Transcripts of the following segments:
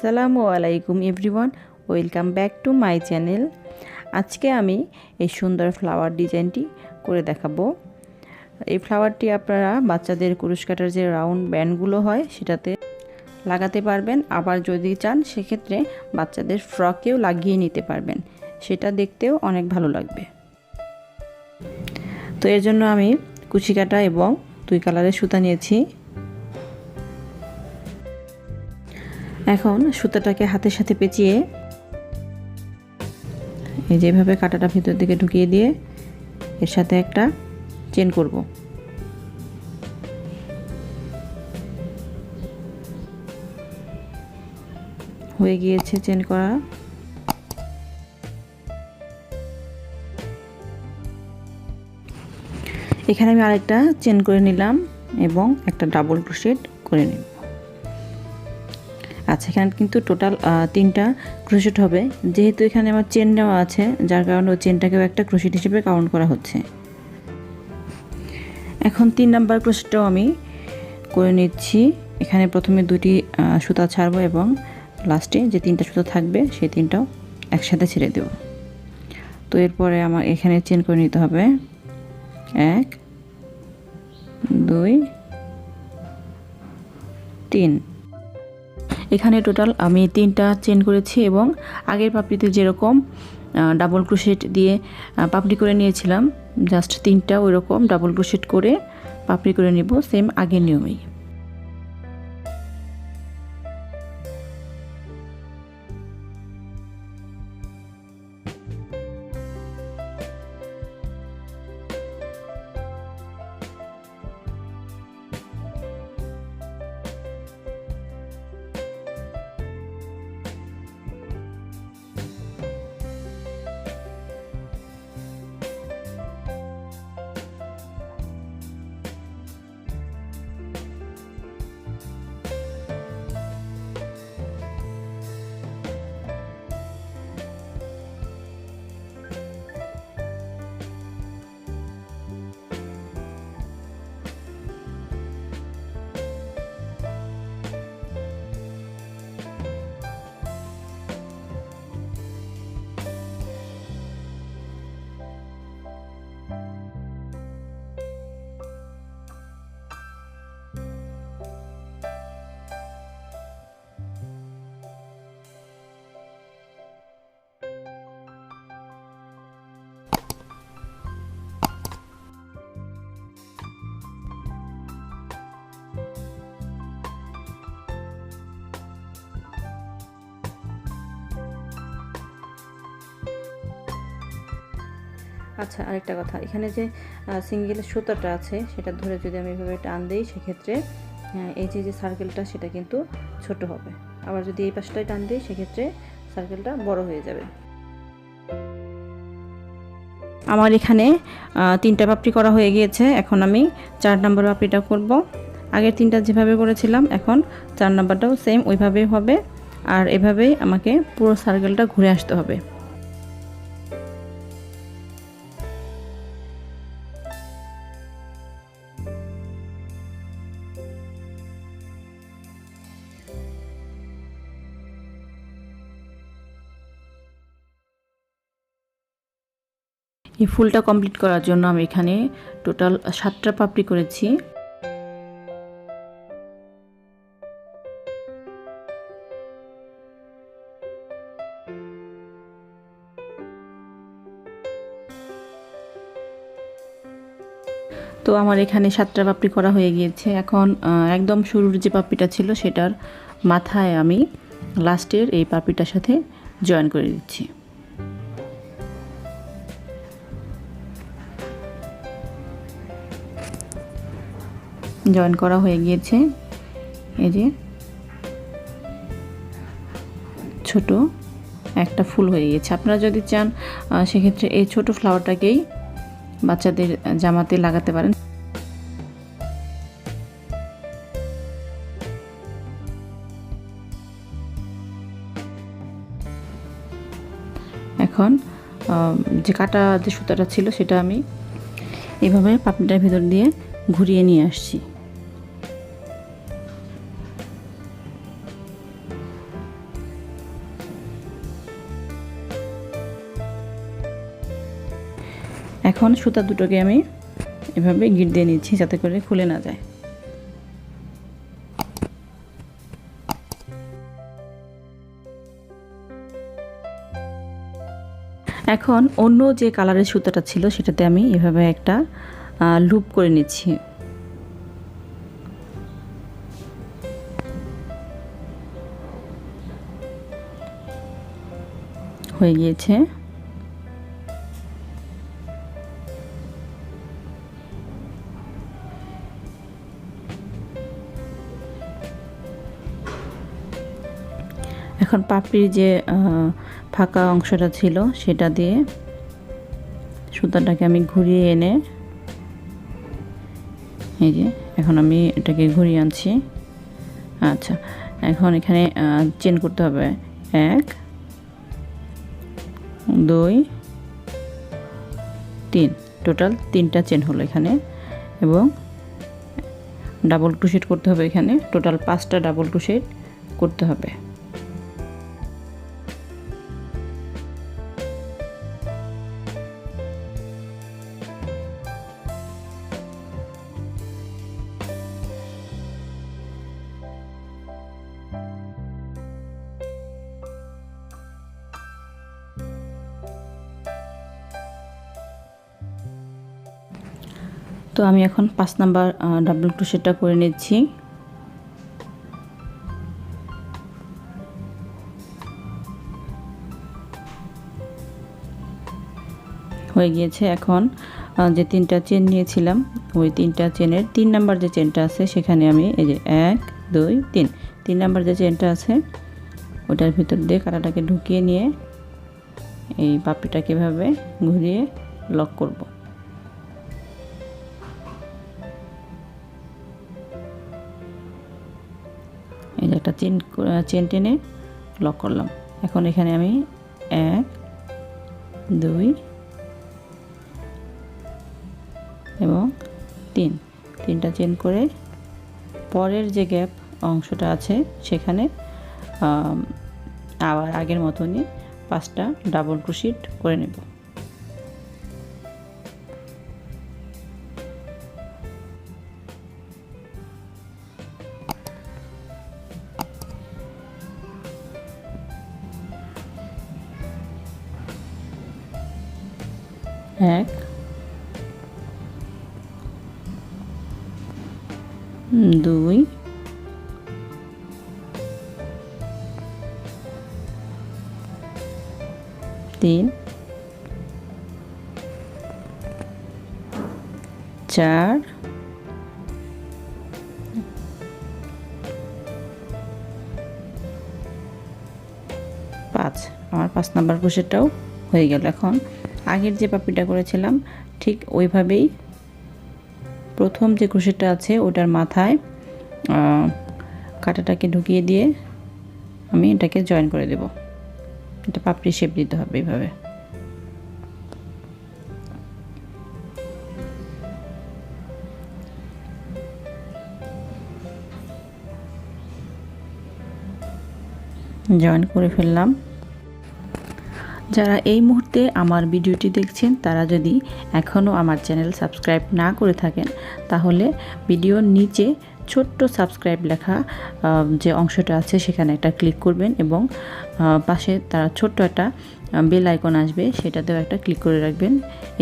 আসসালামু আলাইকুম everyone, welcome back to my channel. আজকে আমি এই সুন্দর ফ্লাওয়ার ডিজাইনটি করে দেখাবো। এই ফ্লাওয়ারটি আপনারা বাচ্চাদের কুরুশ কাটার যে রাউন্ড ব্যান্ডগুলো হয় সেটাতে লাগাতে পারবেন, আবার যদি চান সেক্ষেত্রে বাচ্চাদের ফ্রকেও লাগিয়ে নিতে পারবেন, সেটা দেখতেও অনেক ভালো লাগবে। তো এর জন্য আমি কুচি কাটা এবং 2 কালারের সুতা নিয়েছি। এখন সুতাটাকে হাতের সাথে পেঁচিয়ে এই যেভাবে কাঁটাটা ভিতর দিকে ঢুকিয়ে দিয়ে এর সাথে একটা চেন করব। হয়ে গিয়েছে চেন করা। এখানে আমি আরেকটা চেন করে নিলাম এবং একটা ডাবল ক্রোশেট করে নিব। আচ্ছা, এখানে কিন্তু টোটাল 3টা ক্রোশেট হবে, যেহেতু এখানে আমার চেন নেওয়া আছে যার কারণে ওই চেনটাকেও একটা ক্রোশেট হিসেবে কাউন্ট করা হচ্ছে। এখন 3 নাম্বার ক্রোশেটটাও আমি করে নিচ্ছি। এখানে প্রথমে 2টি সুতা ছাড়বো এবং লাস্টে যে 3টা সুতা থাকবে সেই 3টাও একসাথে ছেড়ে দেব। তো এরপরে আমার এখানে চেন করে নিতে হবে 1 2 3। এখানে টোটাল আমি 3টা চেন করেছি এবং আগের পাপড়িতে যেরকম ডাবল ক্রোশেট দিয়ে পাপড়ি করে নিয়েছিলাম, জাস্ট 3টা ওই রকম ডাবল ক্রোশেট করে পাপড়ি করে নিব, সেম আগের নিয়মেই। আচ্ছা, আরেকটা কথা, এখানে যে সিঙ্গেল সুতাটা আছে সেটা ধরে যদি আমি এভাবে টান দিই সেক্ষেত্রে এই যে সার্কেলটা সেটা কিন্তু ছোট হবে, আবার যদি এই পাশটায় টান দিই সেক্ষেত্রে সার্কেলটা বড় হয়ে যাবে। আমার এখানে 3টা পাপড়ি করা হয়ে গিয়েছে। এখন আমি 4 নম্বর পাপড়িটা করব। আগের 3টা যেভাবে করেছিলাম এখন 4 নম্বরটাও সেম ওইভাবেই হবে, আর এভাবেই আমাকে পুরো সার্কেলটা ঘুরে আসতে হবে। এই ফুলটা কমপ্লিট করার জন্য আমি এখানে টোটাল 7টা পাপড়ি করেছি। তো আমার এখানে 7টা পাপড়ি করা হয়ে গিয়েছে। এখন একদম শুরুর যে পাপড়িটা ছিল সেটার মাথায় আমি লাস্টের এই পাপড়িটার সাথে জয়েন করে দিচ্ছি। জয়েন করা হয়ে গিয়েছে। এই যে ছোট একটা ফুল হয়ে গিয়েছে। আপনারা যদি চান সেক্ষেত্রে এই ছোট ফ্লাওয়ারটাকেই বাচ্চাদের জামাতে লাগাতে পারেন। এখন যে কাটা যে সুতাটা ছিল সেটা আমি এভাবে পাপড়িটার ভিতর দিয়ে ঘুরিয়ে নিয়ে আসছি। এখন সুতা দুটোকে আমি এভাবে গিট দিয়ে নিচ্ছি যাতে করে খুলে না যায়। এখন অন্য যে কালারের সুতাটা ছিল সেটাতে আমি এভাবে একটা লুপ করে নিচ্ছি। হয়ে গিয়েছে। এখন পাপড়ির যে ফাঁকা অংশটা ছিল সেটা দিয়ে সুতাটাকে আমি ঘুরিয়ে এনে এই যে এখন আমি এটাকে ঘুরিয়ে আনছি। আচ্ছা, এখন এখানে চেন করতে হবে 1 2 3, টোটাল 3টা চেন হলো এখানে, এবং ডাবল ক্রোশেট করতে হবে এখানে টোটাল 5টা ডাবল ক্রোশেট করতে হবে। তো আমি এখন 5 নাম্বার ডাবল ক্রোশেটটা করে নিচ্ছি। হয়ে গিয়েছে। এখন যে 3টা চেন নিয়েছিলাম ওই 3টা চেনের 3 নাম্বার যে চেনটা আছে সেখানে আমি এই যে 1 2 3 নাম্বার যে চেনটা আছে ওটার ভিতর দিয়ে কাঁটাটাকে ঢুকিয়ে নিয়ে এই পাপড়িটাকে এভাবে ঘুরিয়ে লক করব। এই যে একটা চেন টেনে লক করলাম। এখন এখানে আমি 1 2 এবং 3টা চেন করে পরের যে গ্যাপ অংশটা আছে সেখানে আবার আগের মতনই 5টা ডাবল ক্রোশেট করে নেব। এক 2 3 4 5। আমার 5 নাম্বার ক্রোশেটটাও হয়ে গেল। এখন আগের যে পাপড়িটা করেছিলাম ঠিক ওইভাবেই প্রথম যে ক্রোশেটটা আছে ওটার মাথায় কাঁটাটাকে ঢুকিয়ে দিয়ে আমি এটাকে জয়েন করে দেব। এটা পাপড়ি শেপ দিতে হবে এইভাবে। জয়েন করে ফেললাম। যারা এই মুহূর্তে আমার ভিডিওটি দেখছেন তারা যদি এখনও আমার চ্যানেল সাবস্ক্রাইব না করে থাকেন তাহলে ভিডিওর নিচে ছোট্ট সাবস্ক্রাইব লেখা যে অংশটা আছে সেখানে একটা ক্লিক করবেন এবং পাশে তারা ছোট্ট একটা বেল আইকন আসবে সেটাতেও একটা ক্লিক করে রাখবেন।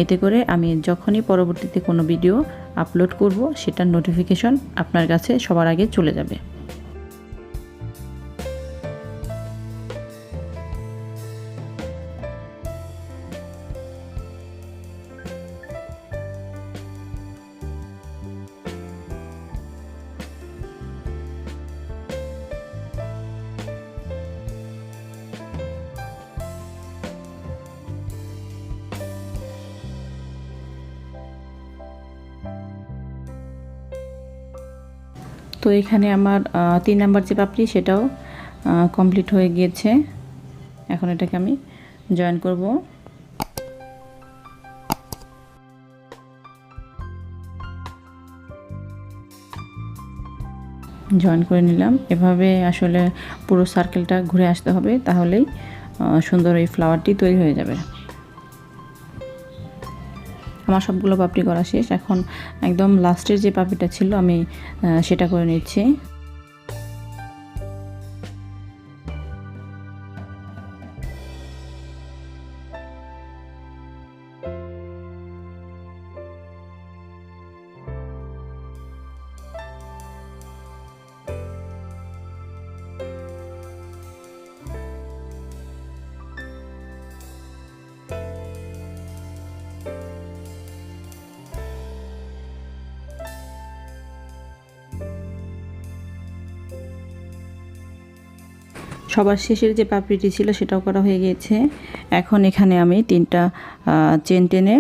এতে করে আমি যখনই পরবর্তীতে কোনো ভিডিও আপলোড করব সেটার নোটিফিকেশন আপনার কাছে সবার আগে চলে যাবে। তো এখানে আমার 3 নাম্বার যে পাপড়ি সেটাও কমপ্লিট হয়ে গিয়েছে। এখন এটাকে আমি জয়েন করব। জয়েন করে নিলাম। এভাবে আসলে পুরো সার্কেলটা ঘুরে আসতে হবে, তাহলেই সুন্দর এই ফ্লাওয়ারটি তৈরি হয়ে যাবে। আমার সবগুলো পাপড়ি করা শেষ। এখন একদম লাস্টের যে পাপড়িটা ছিল আমি সেটা করে নিচ্ছি। সবার শেষের যে পাপড়িটি ছিল সেটাও করা হয়ে গিয়েছে। এখন এখানে আমি 3টা চেন টেনে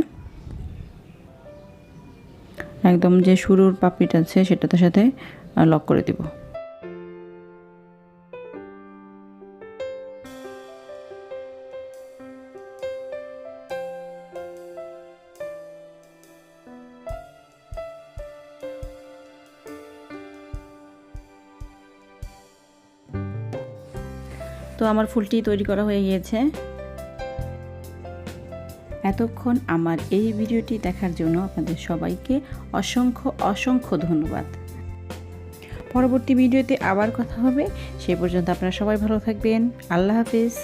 একদম যে শুরুর পাপড়িটা আছে সেটাতে সাথে লক করে দেব। তো আমার ফুলটি তৈরি করা হয়ে গিয়েছে। এতক্ষণ আমার এই ভিডিওটি দেখার জন্য আপনাদের সবাইকে অসংখ্য ধন্যবাদ। পরবর্তী ভিডিওতে আবার কথা হবে। সে পর্যন্ত আপনারা সবাই ভালো থাকবেন। আল্লাহ হাফেজ।